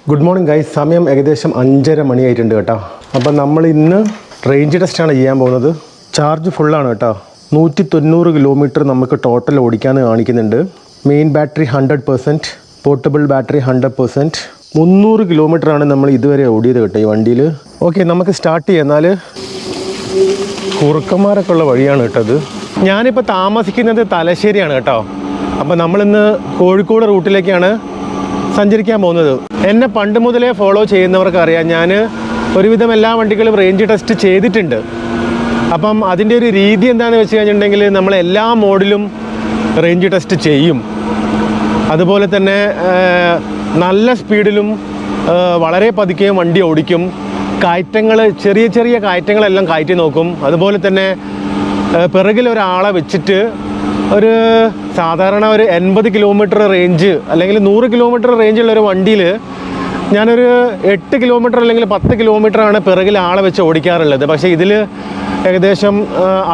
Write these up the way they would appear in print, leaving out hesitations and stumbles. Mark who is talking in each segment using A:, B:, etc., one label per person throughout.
A: Good morning guys. സമയം ഏകദേശം 5:30 മണിയായിട്ടുണ്ട് കേട്ടോ. അപ്പം നമ്മൾ ഇന്ന് റേഞ്ച് ടെസ്റ്റാണ് ചെയ്യാൻ പോകുന്നത്. ചാർജ് ഫുള്ളാണ് കേട്ടോ. 190 കിലോമീറ്റർ നമുക്ക് ടോട്ടൽ ഓടിക്കാമെന്ന് കാണിക്കുന്നുണ്ട്. Main battery 100%, portable battery 100%. 300 കിലോമീറ്ററാണ് നമ്മൾ ഇതുവരെ ഓടിയത് കേട്ടോ ഈ വണ്ടിയിൽ. ഓക്കെ, നമുക്ക് സ്റ്റാർട്ട് ചെയ്യാം. എന്നാൽ കുറുക്കന്മാരൊക്കെ ഉള്ള വഴിയാണ് കേട്ടത്. ഞാനിപ്പോൾ താമസിക്കുന്നത് തലശ്ശേരിയാണ് കേട്ടോ. അപ്പോൾ നമ്മളിന്ന് കോഴിക്കോട് റൂട്ടിലേക്കാണ് സഞ്ചരിക്കാൻ പോകുന്നത്. എന്നെ പണ്ട് മുതലേ ഫോളോ ചെയ്യുന്നവർക്ക് അറിയാം, ഞാൻ ഒരുവിധം എല്ലാ വണ്ടികളും റേഞ്ച് ടെസ്റ്റ് ചെയ്തിട്ടുണ്ട്. അപ്പം അതിൻ്റെ ഒരു രീതി എന്താണെന്ന് വെച്ച് കഴിഞ്ഞിട്ടുണ്ടെങ്കിൽ നമ്മൾ എല്ലാ മോഡിലും റേഞ്ച് ടെസ്റ്റ് ചെയ്യും. അതുപോലെ തന്നെ നല്ല സ്പീഡിലും വളരെ പതുക്കെയും വണ്ടി ഓടിക്കും. കയറ്റങ്ങൾ, ചെറിയ ചെറിയ കയറ്റങ്ങളെല്ലാം കയറ്റി നോക്കും. അതുപോലെ തന്നെ പിറകിൽ ഒരാളെ വെച്ചിട്ട് ഒരു സാധാരണ ഒരു 80 കിലോമീറ്റർ റേഞ്ച് അല്ലെങ്കിൽ 100 കിലോമീറ്റർ റേഞ്ചുള്ളൊരു വണ്ടിയിൽ ഞാനൊരു 8 കിലോമീറ്റർ അല്ലെങ്കിൽ 10 കിലോമീറ്ററാണ് പിറകിൽ ആളെ വെച്ച് ഓടിക്കാറുള്ളത്. പക്ഷേ ഇതിൽ ഏകദേശം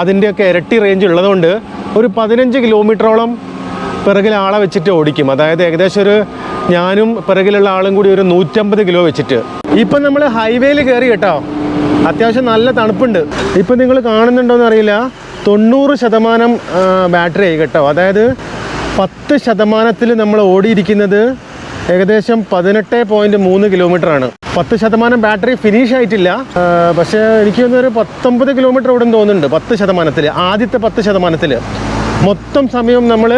A: അതിൻ്റെയൊക്കെ ഇരട്ടി റേഞ്ച് ഉള്ളതുകൊണ്ട് ഒരു 15 കിലോമീറ്ററോളം പിറകിൽ ആളെ വെച്ചിട്ട് ഓടിക്കും. അതായത് ഏകദേശം ഒരു ഞാനും പിറകിലുള്ള ആളും കൂടി ഒരു 150 കിലോ വെച്ചിട്ട്. ഇപ്പം നമ്മൾ ഹൈവേയിൽ കയറി കേട്ടോ. അത്യാവശ്യം നല്ല തണുപ്പുണ്ട്. ഇപ്പം നിങ്ങൾ കാണുന്നുണ്ടോയെന്ന് അറിയില്ല, 90% ബാറ്ററി ആയി കേട്ടോ. അതായത് 10% നമ്മൾ ഓടിയിരിക്കുന്നത് ഏകദേശം 18.3 കിലോമീറ്ററാണ്. 10% ബാറ്ററി ഫിനിഷ് ആയിട്ടില്ല. പക്ഷേ എനിക്ക് തോന്നുന്നൊരു 19 കിലോമീറ്റർ ഓടും തോന്നുന്നുണ്ട് 10%. ആദ്യത്തെ 10%. മൊത്തം സമയം നമ്മൾ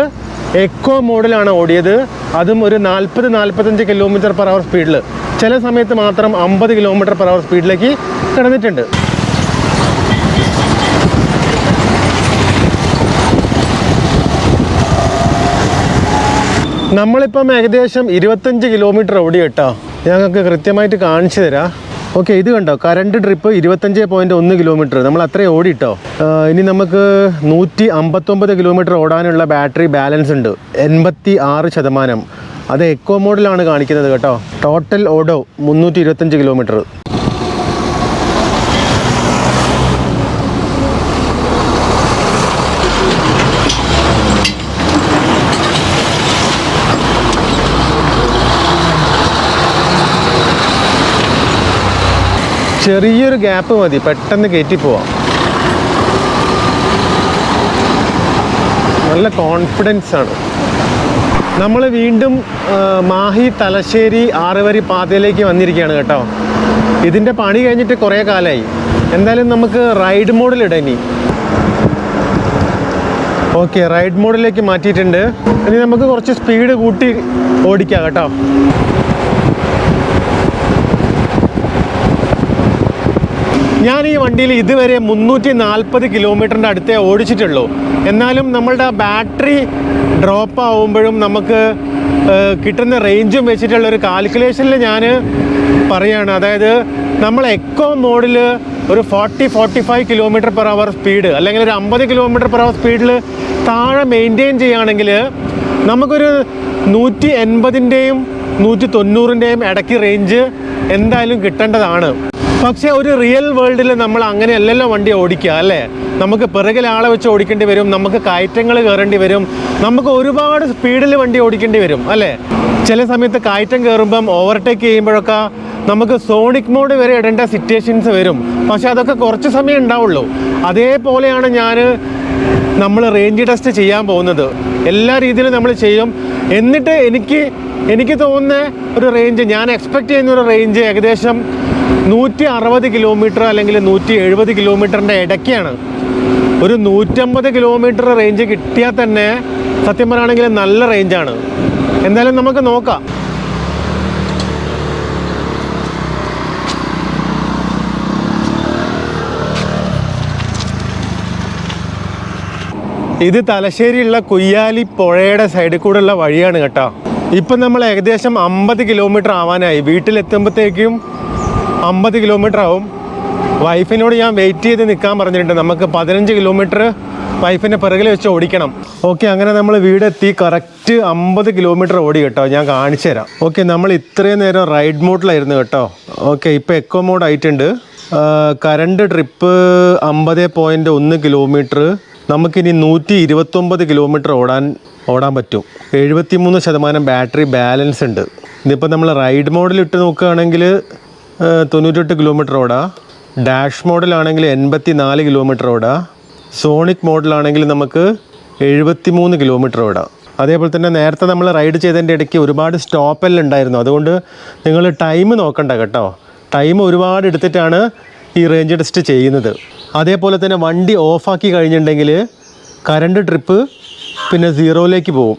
A: എക്കോ മോഡിലാണ് ഓടിയത്. അതും ഒരു 40-45 കിലോമീറ്റർ പെർ അവർ സ്പീഡിൽ. ചില സമയത്ത് മാത്രം 50 കിലോമീറ്റർ പെർ അവർ സ്പീഡിലേക്ക് കിടന്നിട്ടുണ്ട്. നമ്മളിപ്പം ഏകദേശം 25 കിലോമീറ്റർ ഓടി കേട്ടോ. ഞങ്ങൾക്ക് കൃത്യമായിട്ട് കാണിച്ചു തരാം. ഓക്കെ, ഇത് കണ്ടോ, കറണ്ട് ട്രിപ്പ് 25.1 കിലോമീറ്റർ. നമ്മൾ അത്രയും ഓടിട്ടോ. ഇനി നമുക്ക് 159 കിലോമീറ്റർ ഓടാനുള്ള ബാറ്ററി ബാലൻസ് ഉണ്ട്, 86%. അത് എക്കോ മോഡിലാണ് കാണിക്കുന്നത് കേട്ടോ. ടോട്ടൽ ഓടോ 325 കിലോമീറ്റർ. ചെറിയൊരു ഗ്യാപ്പ് മതി, പെട്ടെന്ന് കയറ്റി പോവാം. നല്ല കോൺഫിഡൻസ് ആണ്. നമ്മൾ വീണ്ടും മാഹി തലശ്ശേരി 6 വരി പാതയിലേക്ക് വന്നിരിക്കുകയാണ് കേട്ടോ. ഇതിൻ്റെ പണി കഴിഞ്ഞിട്ട് കുറേ കാലമായി. എന്തായാലും നമുക്ക് റൈഡ് മോഡിലിടാം ഇനി. ഓക്കെ, റൈഡ് മോഡിലേക്ക് മാറ്റിയിട്ടുണ്ട്. ഇനി നമുക്ക് കുറച്ച് സ്പീഡ് കൂട്ടി ഓടിക്കാം കേട്ടോ. ഞാൻ ഈ വണ്ടിയിൽ ഇതുവരെ 340 കിലോമീറ്ററിൻ്റെ അടുത്തേ ഓടിച്ചിട്ടുള്ളൂ. എന്നാലും നമ്മളുടെ ബാറ്ററി ഡ്രോപ്പ് ആവുമ്പോഴും നമുക്ക് കിട്ടുന്ന റേഞ്ചും വെച്ചിട്ടുള്ളൊരു കാൽക്കുലേഷനിൽ ഞാൻ പറയുകയാണ്. അതായത് നമ്മൾ എക്കോ മോഡിൽ ഒരു 40-45 കിലോമീറ്റർ പെർ അവർ സ്പീഡ് അല്ലെങ്കിൽ ഒരു 50 കിലോമീറ്റർ പെർ അവർ സ്പീഡിൽ താഴെ മെയിൻറ്റെയിൻ ചെയ്യുകയാണെങ്കിൽ നമുക്കൊരു 180-ൻ്റെയും 190-ൻ്റെയും ഇടയ്ക്ക് റേഞ്ച് എന്തായാലും കിട്ടേണ്ടതാണ്. പക്ഷേ ഒരു റിയൽ വേൾഡിൽ നമ്മൾ അങ്ങനെയല്ലല്ലോ വണ്ടി ഓടിക്കുക, അല്ലേ? നമുക്ക് പിറകിൽ ആളെ വെച്ച് ഓടിക്കേണ്ടി വരും, നമുക്ക് കയറ്റങ്ങൾ കയറേണ്ടി വരും, നമുക്ക് ഒരുപാട് സ്പീഡിൽ വണ്ടി ഓടിക്കേണ്ടി വരും, അല്ലേ? ചില സമയത്ത് കയറ്റം കയറുമ്പം ഓവർടേക്ക് ചെയ്യുമ്പോഴൊക്കെ നമുക്ക് സോണിക് മോഡ് വരെ ഇടേണ്ട സിറ്റുവേഷൻസ് വരും. പക്ഷേ അതൊക്കെ കുറച്ച് സമയം ഉണ്ടാവുള്ളൂ. അതേപോലെയാണ് നമ്മൾ റേഞ്ച് ടെസ്റ്റ് ചെയ്യാൻ പോകുന്നത്. എല്ലാ രീതിയിലും നമ്മൾ ചെയ്യും. എന്നിട്ട് എനിക്ക് തോന്നുന്ന ഒരു റേഞ്ച്, ഞാൻ എക്സ്പെക്റ്റ് ചെയ്യുന്ന ഒരു റേഞ്ച് ഏകദേശം 160 കിലോമീറ്റർ അല്ലെങ്കിൽ 170 കിലോമീറ്ററിൻ്റെ ഇടയ്ക്കാണ്. ഒരു 150 കിലോമീറ്റർ റേഞ്ച് കിട്ടിയാൽ തന്നെ സത്യം പറയുകയാണെങ്കിൽ നല്ല റേഞ്ചാണ്. എന്തായാലും നമുക്ക് നോക്കാം. ഇത് തലശ്ശേരിയുള്ള കുയ്യാലി പുഴയുടെ സൈഡിൽ കൂടെയുള്ള വഴിയാണ് കേട്ടോ. ഇപ്പം നമ്മൾ ഏകദേശം 50 കിലോമീറ്റർ ആവാനായി. വീട്ടിലെത്തുമ്പോഴത്തേക്കും 50 കിലോമീറ്റർ ആവും. വൈഫിനോട് ഞാൻ വെയിറ്റ് ചെയ്ത് നിൽക്കാൻ പറഞ്ഞിട്ടുണ്ട്. നമുക്ക് 15 കിലോമീറ്റർ വൈഫിനെ പിറകിൽ വെച്ച് ഓടിക്കണം. ഓക്കെ, അങ്ങനെ നമ്മൾ വീടെത്തി. കറക്റ്റ് 50 കിലോമീറ്റർ ഓടി കേട്ടോ. ഞാൻ കാണിച്ചു തരാം. ഓക്കെ, നമ്മൾ ഇത്രയും നേരം റൈഡ് മോഡിലായിരുന്നു കേട്ടോ. ഓക്കെ, ഇപ്പോൾ എക്കോ മോഡ് ആയിട്ടുണ്ട്. Current trip 50.1 kilometre. നമുക്കിനി 129 കിലോമീറ്റർ ഓടാൻ പറ്റും. 73% ബാറ്ററി ബാലൻസ് ഉണ്ട്. ഇതിപ്പോൾ നമ്മൾ റൈഡ് മോഡിലിട്ട് നോക്കുകയാണെങ്കിൽ 98 കിലോമീറ്റർ ഓടാ. ഡാഷ് മോഡിലാണെങ്കിൽ 84 കിലോമീറ്റർ ഓടാ. സോണിക് മോഡിലാണെങ്കിൽ നമുക്ക് 73 കിലോമീറ്റർ ഓടാം. അതേപോലെ തന്നെ നേരത്തെ നമ്മൾ റൈഡ് ചെയ്തതിൻ്റെ ഇടയ്ക്ക് ഒരുപാട് സ്റ്റോപ്പെല്ലാം ഉണ്ടായിരുന്നു. അതുകൊണ്ട് നിങ്ങൾ ടൈം നോക്കണ്ട കേട്ടോ. ടൈം ഒരുപാട് എടുത്തിട്ടാണ് ഈ റേഞ്ച് ടെസ്റ്റ് ചെയ്യുന്നത്. അതേപോലെ തന്നെ വണ്ടി ഓഫാക്കി കഴിഞ്ഞിട്ടുണ്ടെങ്കിൽ കറണ്ട് ട്രിപ്പ് പിന്നെ 0യിലേക്ക് പോകും.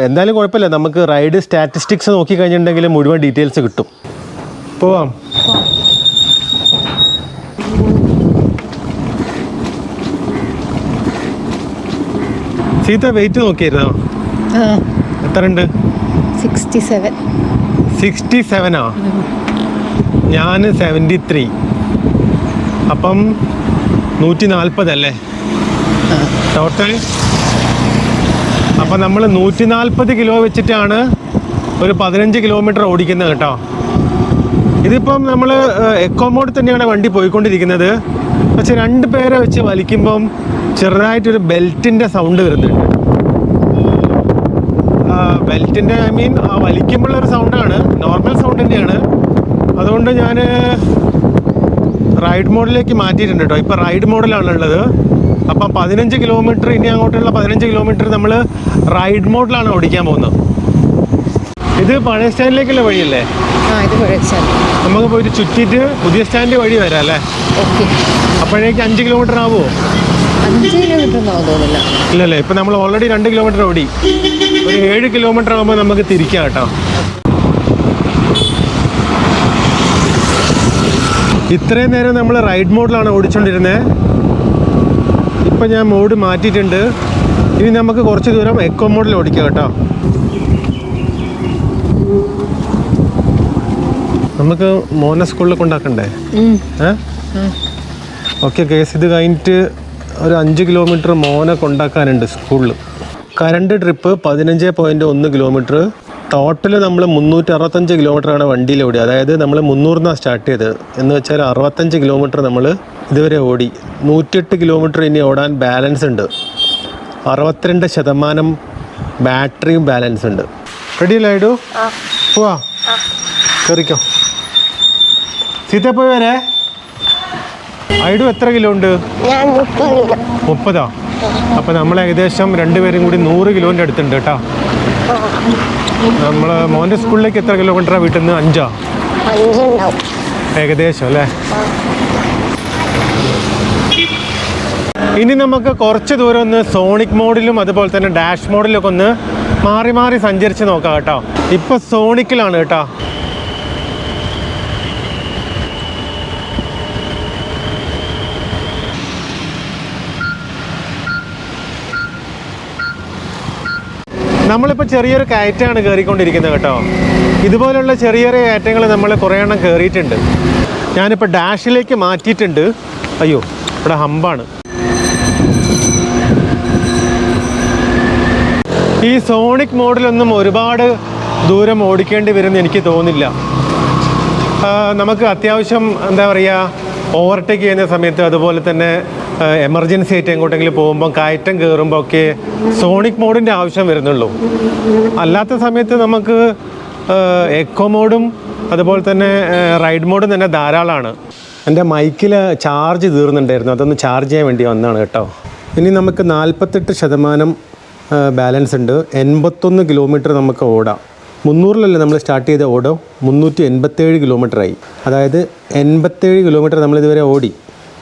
A: എന്തായാലും കുഴപ്പമില്ല, നമുക്ക് റൈഡ് സ്റ്റാറ്റിസ്റ്റിക്സ് നോക്കി കഴിഞ്ഞിട്ടുണ്ടെങ്കിൽ മുഴുവൻ ഡീറ്റെയിൽസ് കിട്ടും. പോവാം. സീത വെയിറ്റ് നോക്കിയിരുന്നോ? എത്ര ഉണ്ട്? 67. ഞാൻ 73. അപ്പം 140 അല്ലേ ടോട്ടൽ? അപ്പം നമ്മൾ 140 കിലോ വെച്ചിട്ടാണ് ഒരു 15 കിലോമീറ്റർ ഓടിക്കുന്നത് കേട്ടോ. ഇതിപ്പം നമ്മൾ എക്കോ മോഡ് തന്നെയാണ് വണ്ടി പോയിക്കൊണ്ടിരിക്കുന്നത്. പക്ഷെ 2 പേരെ വെച്ച് വലിക്കുമ്പം ചെറുതായിട്ടൊരു ബെൽറ്റിൻ്റെ സൗണ്ട് വരുന്നുണ്ട്. ബെൽറ്റിൻ്റെ ഐ മീൻ ആ വലിക്കുമ്പോഴൊരു സൗണ്ടാണ്, നോർമൽ സൗണ്ട് തന്നെയാണ്. അതുകൊണ്ട് ഞാൻ റൈഡ് മോഡിലേക്ക് മാറ്റിയിട്ടുണ്ട് കേട്ടോ. ഇപ്പോൾ റൈഡ് മോഡിലാണുള്ളത്. അപ്പം 15 കിലോമീറ്റർ, ഇനി അങ്ങോട്ടുള്ള 15 കിലോമീറ്റർ നമ്മൾ റൈഡ് മോഡിലാണ് ഓടിക്കാൻ പോകുന്നത്. ഇത് പഴയ സ്റ്റാൻഡിലേക്കുള്ള വഴിയല്ലേ? നമുക്ക് പോയിട്ട് ചുറ്റിയിട്ട് പുതിയ സ്റ്റാൻഡ് വഴി വരാം അല്ലേ? അപ്പോഴേക്ക് 5 കിലോമീറ്റർ ആവുമോ?
B: 5 കിലോമീറ്റർ തോന്നില്ല.
A: ഇല്ലല്ലേ, ഇപ്പം നമ്മൾ ഓൾറെഡി 2 കിലോമീറ്റർ ഓടി. ഒരു 7 കിലോമീറ്റർ ആകുമ്പോൾ നമുക്ക് തിരിക്കാം കേട്ടോ. ഇത്രയും നേരം നമ്മൾ റൈഡ് മോഡിലാണ് ഓടിച്ചുകൊണ്ടിരുന്നത്. ഇപ്പം ഞാൻ മോഡ് മാറ്റിയിട്ടുണ്ട്. ഇനി നമുക്ക് കുറച്ച് ദൂരം എക്കോ മോഡിൽ ഓടിക്കാം കേട്ടോ. നമുക്ക് മോനെ സ്കൂളിൽ കൊണ്ടാക്കണ്ടേ? ഓക്കെ കേസ്, ഇത് കഴിഞ്ഞിട്ട് ഒരു 5 കിലോമീറ്റർ മോനെ കൊണ്ടാക്കാനുണ്ട് സ്കൂളിൽ. Current trip 15.1 kilometre. ടോട്ടൽ നമ്മൾ 365 കിലോമീറ്ററാണ് വണ്ടിയിൽ ഓടി. അതായത് നമ്മൾ 300 സ്റ്റാർട്ട് ചെയ്തത് എന്ന് വെച്ചാൽ 65 കിലോമീറ്റർ നമ്മൾ ഇതുവരെ ഓടി. 108 കിലോമീറ്റർ ഇനി ഓടാൻ ബാലൻസ് ഉണ്ട്. 62% ബാറ്ററിയും ബാലൻസ് ഉണ്ട്. റെഡി അല്ലേ ഐഡു? പോവാ, കയറിക്കോ. സീത പോയി വരെ. ഐഡു എത്ര കിലോ ഉണ്ട്? 30. അപ്പം നമ്മൾ ഏകദേശം 2 പേരും കൂടി 100 കിലോൻ്റെ അടുത്തുണ്ട് കേട്ടോ. നമ്മൾ മോൻ്റെ സ്കൂളിലേക്ക് എത്ര കിലോമീറ്ററാണ് വീട്ടിൽ നിന്ന്? 5 ഏകദേശം അല്ലേ? ഇനി നമുക്ക് കുറച്ച് ദൂരം ഒന്ന് സോണിക് മോഡിലും അതുപോലെ തന്നെ ഡാഷ് മോഡിലൊക്കെ ഒന്ന് മാറി മാറി സഞ്ചരിച്ച് നോക്കാം കേട്ടോ. ഇപ്പോൾ സോണിക്കിലാണ് കേട്ടോ. നമ്മളിപ്പോൾ ചെറിയൊരു കയറ്റമാണ് കയറിക്കൊണ്ടിരിക്കുന്നത് കേട്ടോ. ഇതുപോലുള്ള ചെറിയ ചെറിയ കയറ്റങ്ങൾ നമ്മൾ കുറേ എണ്ണം കയറിയിട്ടുണ്ട്. ഞാനിപ്പോൾ ഡാഷിലേക്ക് മാറ്റിയിട്ടുണ്ട്. അയ്യോ, ഇവിടെ ഹമ്പാണ്. ഈ സോണിക് മോഡിലൊന്നും ഒരുപാട് ദൂരം ഓടിക്കേണ്ടി വരുമെന്ന് എനിക്ക് തോന്നില്ല. നമുക്ക് അത്യാവശ്യം എന്താ പറയുക, ഓവർടേക്ക് ചെയ്യുന്ന സമയത്ത് അതുപോലെ തന്നെ എമർജൻസി ആയിട്ട് എങ്ങോട്ടെങ്കിലും പോകുമ്പം കയറ്റം കയറുമ്പോൾ ഒക്കെ സോണിക് മോഡിൻ്റെ ആവശ്യം വരുന്നുള്ളൂ. അല്ലാത്ത സമയത്ത് നമുക്ക് എക്കോ മോഡും അതുപോലെ തന്നെ റൈഡ് മോഡും തന്നെ ധാരാളമാണ്. എൻ്റെ മൈക്കിൽ ചാർജ് തീർന്നുണ്ടായിരുന്നു, അതൊന്ന് ചാർജ് ചെയ്യാൻ വേണ്ടി വന്നതാണ് കേട്ടോ. ഇനി നമുക്ക് 48% ബാലൻസ് ഉണ്ട്. 81 കിലോമീറ്റർ നമുക്ക് ഓടാം. 300-ലല്ലേ നമ്മൾ സ്റ്റാർട്ട് ചെയ്ത ഓടോ, 387 കിലോമീറ്ററായി. അതായത് 87 കിലോമീറ്റർ നമ്മളിതുവരെ ഓടി.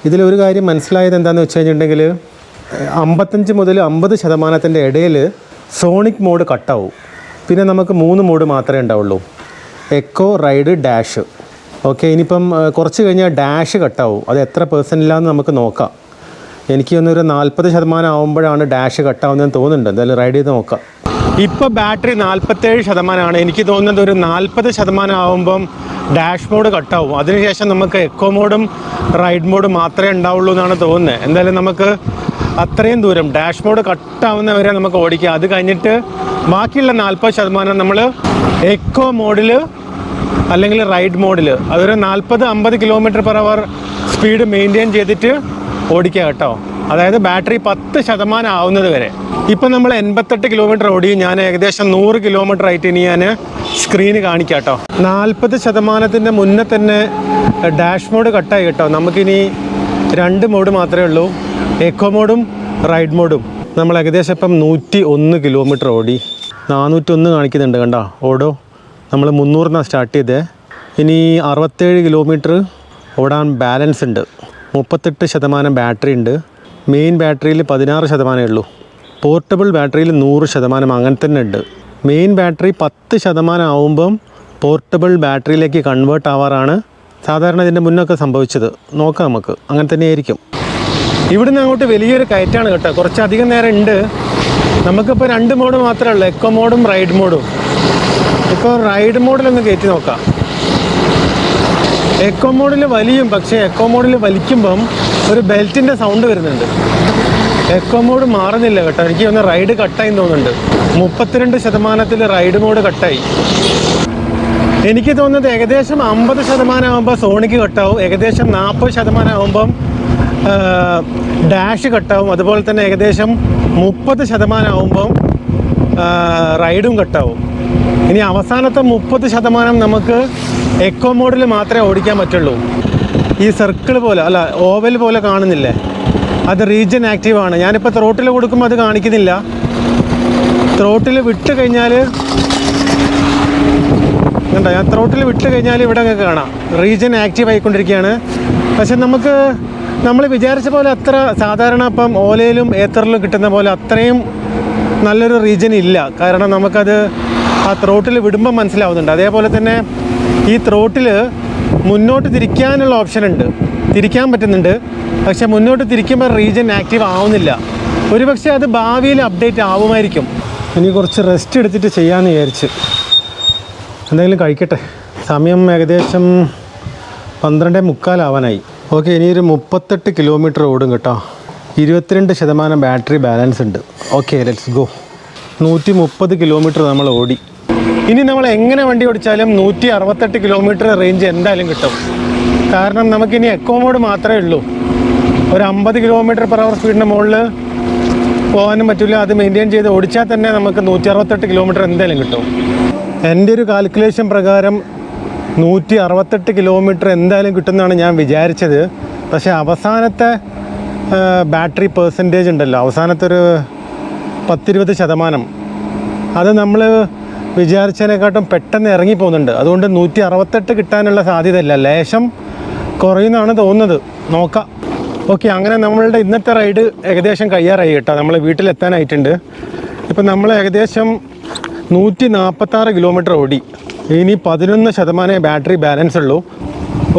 A: ഇതിലൊരു കാര്യം മനസ്സിലായത് എന്താണെന്ന് വെച്ച് കഴിഞ്ഞിട്ടുണ്ടെങ്കിൽ 55 മുതൽ 50% ഇടയിൽ സോണിക് മോഡ് കട്ടാവും. പിന്നെ നമുക്ക് 3 മോഡ് മാത്രമേ ഉണ്ടാവുള്ളൂ: എക്കോ, റൈഡ്, ഡാഷ്. ഓക്കെ, ഇനിയിപ്പം കുറച്ച് കഴിഞ്ഞാൽ ഡാഷ് കട്ടാവും. അത് എത്ര പെർസെൻറ്റിലാന്ന് നമുക്ക് നോക്കാം. എനിക്ക് തോന്നുന്നൊരു 40% ആകുമ്പോഴാണ് ഡാഷ് കട്ടാവുന്നതെന്ന് തോന്നുന്നുണ്ട്. എന്തായാലും റൈഡ് ചെയ്ത് നോക്കാം. ഇപ്പോൾ ബാറ്ററി 47%. എനിക്ക് തോന്നുന്നത് ഒരു 40% ആകുമ്പം ഡാഷ് മോഡ് കട്ടാവും. അതിനുശേഷം നമുക്ക് എക്കോ മോഡും റൈഡ് മോഡും മാത്രമേ ഉണ്ടാവുള്ളൂ എന്നാണ് തോന്നുന്നത്. എന്തായാലും നമുക്ക് അത്രയും ദൂരം ഡാഷ് മോഡ് കട്ടാവുന്നവരെ നമുക്ക് ഓടിക്കാം. അത് കഴിഞ്ഞിട്ട് ബാക്കിയുള്ള 40% നമ്മൾ എക്കോ മോഡിൽ അല്ലെങ്കിൽ റൈഡ് മോഡിൽ അതൊരു 40-50 km/h സ്പീഡ് മെയിൻറ്റെയിൻ ചെയ്തിട്ട് ഓടിക്കുക കേട്ടോ. അതായത് ബാറ്ററി 10% ആവുന്നത് വരെ. ഇപ്പം നമ്മൾ 88 കിലോമീറ്റർ ഓടി. ഞാൻ ഏകദേശം 100 കിലോമീറ്റർ ആയിട്ട് ഇനി ഞാൻ സ്ക്രീന് കാണിക്കാം കേട്ടോ. 40% മുന്നേ തന്നെ ഡാഷ് മോഡ് കട്ടായി കേട്ടോ. നമുക്കിനി 2 മോഡ് മാത്രമേ ഉള്ളൂ, എക്കോ മോഡും റൈഡ് മോഡും. നമ്മൾ ഏകദേശം ഇപ്പം 101 കിലോമീറ്റർ ഓടി. 401 കാണിക്കുന്നുണ്ട് കണ്ടോ ഓടോ. നമ്മൾ 300 സ്റ്റാർട്ട് ചെയ്തേ. ഇനി 67 കിലോമീറ്റർ ഓടാൻ ബാലൻസ് ഉണ്ട്. 38% ബാറ്ററി ഉണ്ട്. മെയിൻ ബാറ്ററിയിൽ 16% ഉള്ളൂ. പോർട്ടബിൾ ബാറ്ററിയിൽ 100% അങ്ങനെ തന്നെ ഉണ്ട്. മെയിൻ ബാറ്ററി 10% ആവുമ്പം പോർട്ടബിൾ ബാറ്ററിയിലേക്ക് കൺവേർട്ട് ആവാറാണ് സാധാരണ ഇതിൻ്റെ മുന്നൊക്കെ സംഭവിച്ചത്. നോക്കാം നമുക്ക്, അങ്ങനെ തന്നെയായിരിക്കും. ഇവിടുന്ന് അങ്ങോട്ട് വലിയൊരു കയറ്റാണ് കേട്ടോ. കുറച്ചധികം നേരം ഉണ്ട്. നമുക്കിപ്പോൾ 2 മോഡ് മാത്രമേ ഉള്ളൂ, എക്കോ മോഡും റൈഡ് മോഡും. ഇപ്പോൾ റൈഡ് മോഡിലൊന്ന് കയറ്റി നോക്കാം. എക്കോ മോഡിൽ വലിയും, പക്ഷേ എക്കോ മോഡിൽ വലിക്കുമ്പം ഒരു ബെൽറ്റിൻ്റെ സൗണ്ട് വരുന്നുണ്ട്. എക്കോ മോഡ് മാറുന്നില്ല കേട്ടോ. എനിക്ക് ഒന്ന് റൈഡ് കട്ടായി തോന്നുന്നുണ്ട്. 32% റൈഡ് മോഡ് കട്ടായി. എനിക്ക് തോന്നുന്നത് ഏകദേശം 50% ആകുമ്പോൾ സോണിക്ക് കട്ടാവും, ഏകദേശം 40% ആകുമ്പം ഡാഷ് കട്ടാവും, അതുപോലെ തന്നെ ഏകദേശം 30% ആകുമ്പം റൈഡും കട്ടാവും. ഇനി അവസാനത്തെ 30% നമുക്ക് എക്കോ മോഡിൽ മാത്രമേ ഓടിക്കാൻ പറ്റുള്ളൂ. ഈ സർക്കിൾ പോലെ അല്ല, ഓവൽ പോലെ കാണുന്നില്ലേ, അത് റീജിയൻ ആക്റ്റീവാണ്. ഞാനിപ്പോൾ ത്രോട്ടിൽ കൊടുക്കുമ്പോൾ അത് കാണിക്കുന്നില്ല. ത്രോട്ടിൽ വിട്ട് കഴിഞ്ഞാൽ കണ്ടോ, ഞാൻ ത്രോട്ടിൽ വിട്ട് കഴിഞ്ഞാൽ ഇവിടെ കാണാം റീജിയൻ ആക്റ്റീവ് ആയിക്കൊണ്ടിരിക്കുകയാണ്. പക്ഷെ നമ്മൾ വിചാരിച്ച പോലെ അത്ര സാധാരണ ഇപ്പം ഓലയിലും ഏത്തറിലും കിട്ടുന്ന പോലെ അത്രയും നല്ലൊരു റീജിയൻ ഇല്ല. കാരണം നമുക്കത് ആ ത്രോട്ടിൽ വിടുമ്പം മനസ്സിലാവുന്നുണ്ട്. അതേപോലെ തന്നെ ഈ ത്രോട്ടിൽ മുന്നോട്ട് തിരിക്കാനുള്ള ഓപ്ഷൻ ഉണ്ട്, തിരിക്കാൻ പറ്റുന്നുണ്ട്. പക്ഷെ മുന്നോട്ട് തിരിക്കുമ്പോൾ റീജിയൻ ആക്റ്റീവ് ആവുന്നില്ല. ഒരുപക്ഷെ അത് ഭാവിയിൽ അപ്ഡേറ്റ് ആവുമായിരിക്കും. ഇനി കുറച്ച് റെസ്റ്റ് എടുത്തിട്ട് ചെയ്യാമെന്ന് വിചാരിച്ച്. എന്തെങ്കിലും കഴിക്കട്ടെ. സമയം ഏകദേശം 12:45 ആവാനായി. ഓക്കെ, ഇനിയൊരു 38 കിലോമീറ്റർ ഓടും കേട്ടോ. 22% ബാറ്ററി ബാലൻസ് ഉണ്ട്. Okay, let's go. 130 കിലോമീറ്റർ നമ്മൾ ഓടി. ഇനി നമ്മൾ എങ്ങനെ വണ്ടി ഓടിച്ചാലും 168 കിലോമീറ്റർ റേഞ്ച് എന്തായാലും കിട്ടും. കാരണം നമുക്കിനി എക്കോ മോഡ് മാത്രമേ ഉള്ളൂ. ഒരു 50 km/h സ്പീഡിൻ്റെ മുകളിൽ പോകാനും പറ്റില്ല. അത് മെയിൻറ്റെയിൻ ചെയ്ത് ഓടിച്ചാൽ തന്നെ നമുക്ക് 168 കിലോമീറ്റർ എന്തായാലും കിട്ടും. എൻ്റെ ഒരു കാൽക്കുലേഷൻ പ്രകാരം 168 കിലോമീറ്റർ എന്തായാലും കിട്ടുമെന്നാണ് ഞാൻ വിചാരിച്ചത്. പക്ഷേ അവസാനത്തെ ബാറ്ററി പെർസെൻറ്റേജ് ഉണ്ടല്ലോ, അവസാനത്തെ ഒരു 10-20%, അത് നമ്മൾ വിചാരിച്ചതിനെക്കാട്ടും പെട്ടെന്ന് ഇറങ്ങിപ്പോകുന്നുണ്ട്. അതുകൊണ്ട് 168 കിട്ടാനുള്ള സാധ്യതയില്ല, ലേശം കുറയുമെന്നാണ് തോന്നുന്നത്. നോക്കാം. ഓക്കെ, അങ്ങനെ നമ്മളുടെ ഇന്നത്തെ റൈഡ് ഏകദേശം കഴിയാറായി കേട്ടോ. നമ്മൾ വീട്ടിലെത്താനായിട്ടുണ്ട്. ഇപ്പം നമ്മൾ ഏകദേശം 146 കിലോമീറ്റർ ഓടി. ഇനി 11% ബാറ്ററി ബാലൻസ് ഉള്ളൂ.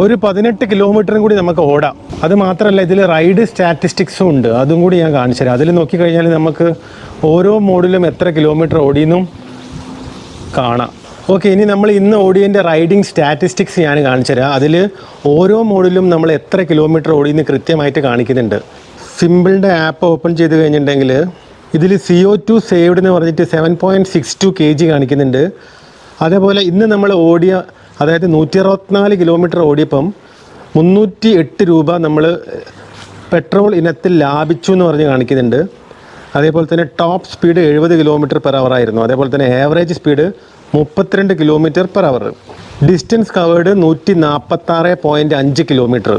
A: ഒരു 18 കിലോമീറ്ററും കൂടി നമുക്ക് ഓടാം. അത് മാത്രമല്ല, ഇതിൽ റൈഡ് സ്റ്റാറ്റിസ്റ്റിക്സും ഉണ്ട്, അതും കൂടി ഞാൻ കാണിച്ചു തരാം. അതിൽ നോക്കിക്കഴിഞ്ഞാൽ നമുക്ക് ഓരോ മോഡിലും എത്ര കിലോമീറ്റർ ഓടിയെന്നും കാണാം. ഓക്കെ, ഇനി നമ്മൾ ഇന്ന് ഓടിയതിൻ്റെ റൈഡിങ് സ്റ്റാറ്റിസ്റ്റിക്സ് ഞാൻ കാണിച്ചു തരാം. അതിൽ ഓരോ മോഡിലും നമ്മൾ എത്ര കിലോമീറ്റർ ഓടിയെന്ന് കൃത്യമായിട്ട് കാണിക്കുന്നുണ്ട്. സിമ്പിളിൻ്റെ ആപ്പ് ഓപ്പൺ ചെയ്ത് കഴിഞ്ഞിട്ടുണ്ടെങ്കിൽ ഇതിൽ CO2 സേവ്ഡ് എന്ന് പറഞ്ഞിട്ട് 7.62 kg കാണിക്കുന്നുണ്ട്. അതേപോലെ ഇന്ന് നമ്മൾ ഓടിയ, അതായത് 164 കിലോമീറ്റർ ഓടിയപ്പം 308 രൂപ നമ്മൾ പെട്രോൾ ഇനത്തിൽ ലാഭിച്ചു എന്ന് പറഞ്ഞ് കാണിക്കുന്നുണ്ട്. അതേപോലെ തന്നെ ടോപ്പ് സ്പീഡ് 70 km/h ആയിരുന്നു. അതേപോലെ തന്നെ average speed 32 km/h. Distance covered 146.5 kilometre.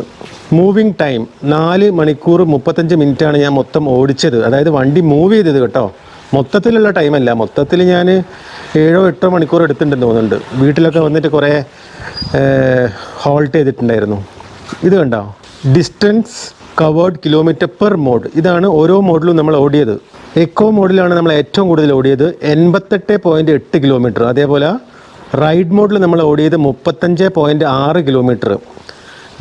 A: Moving time 4 മണിക്കൂർ 35 മിനിറ്റാണ് ഞാൻ മൊത്തം ഓടിച്ചത്. അതായത് വണ്ടി മൂവ് ചെയ്തത് കേട്ടോ, മൊത്തത്തിലുള്ള ടൈമല്ല. മൊത്തത്തിൽ ഞാൻ 7-8 മണിക്കൂർ എടുത്തിട്ടുണ്ടെന്ന് തോന്നുന്നുണ്ട്. വീട്ടിലൊക്കെ വന്നിട്ട് കുറേ ഹോൾട്ട് ചെയ്തിട്ടുണ്ടായിരുന്നു. ഇത് കണ്ടോ, distance covered kilometre per mode. ഇതാണ് ഓരോ മോഡിലും നമ്മൾ ഓടിയത്. എക്കോ മോഡിലാണ് നമ്മൾ ഏറ്റവും കൂടുതൽ ഓടിയത്, 88.8 കിലോമീറ്റർ. അതേപോലെ റൈഡ് മോഡിൽ നമ്മൾ ഓടിയത് 35.6 കിലോമീറ്റർ.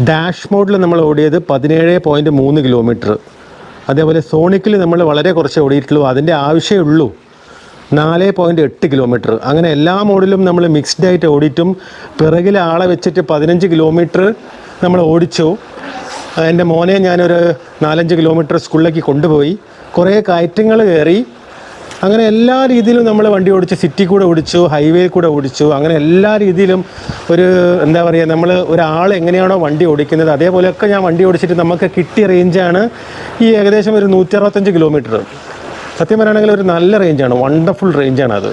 A: ഡാഷ് മോഡിൽ നമ്മൾ ഓടിയത് 17.3 കിലോമീറ്റർ. അതേപോലെ സോണിക്കിൽ നമ്മൾ വളരെ കുറച്ച് ഓടിയിട്ടുള്ളൂ, അതിൻ്റെ ആവശ്യമുള്ളൂ 4.8 കിലോമീറ്റർ. അങ്ങനെ എല്ലാ മോഡിലും നമ്മൾ മിക്സ്ഡ് ആയിട്ട് ഓടിയിട്ടും പിറകിൽ ആളെ വെച്ചിട്ട് 15 കിലോമീറ്റർ നമ്മൾ ഓടിച്ചു. എൻ്റെ മോനെ ഞാനൊരു 4-5 കിലോമീറ്റർ സ്കൂളിലേക്ക് കൊണ്ടുപോയി. കുറേ കയറ്റങ്ങൾ കയറി. അങ്ങനെ എല്ലാ രീതിയിലും നമ്മൾ വണ്ടി ഓടിച്ചു. സിറ്റി കൂടെ ഓടിച്ചു, ഹൈവേ കൂടെ ഓടിച്ചു. അങ്ങനെ എല്ലാ രീതിയിലും ഒരു എന്താ പറയുക, നമ്മൾ ഒരാൾ എങ്ങനെയാണോ വണ്ടി ഓടിക്കുന്നത് അതേപോലെയൊക്കെ ഞാൻ വണ്ടി ഓടിച്ചിട്ട് നമുക്ക് കിട്ടിയ റേഞ്ചാണ് ഈ ഏകദേശം ഒരു 165 കിലോമീറ്റർ. സത്യം പറയുകയാണെങ്കിൽ ഒരു നല്ല റേഞ്ചാണ്, വണ്ടർഫുൾ റേഞ്ചാണ് അത്.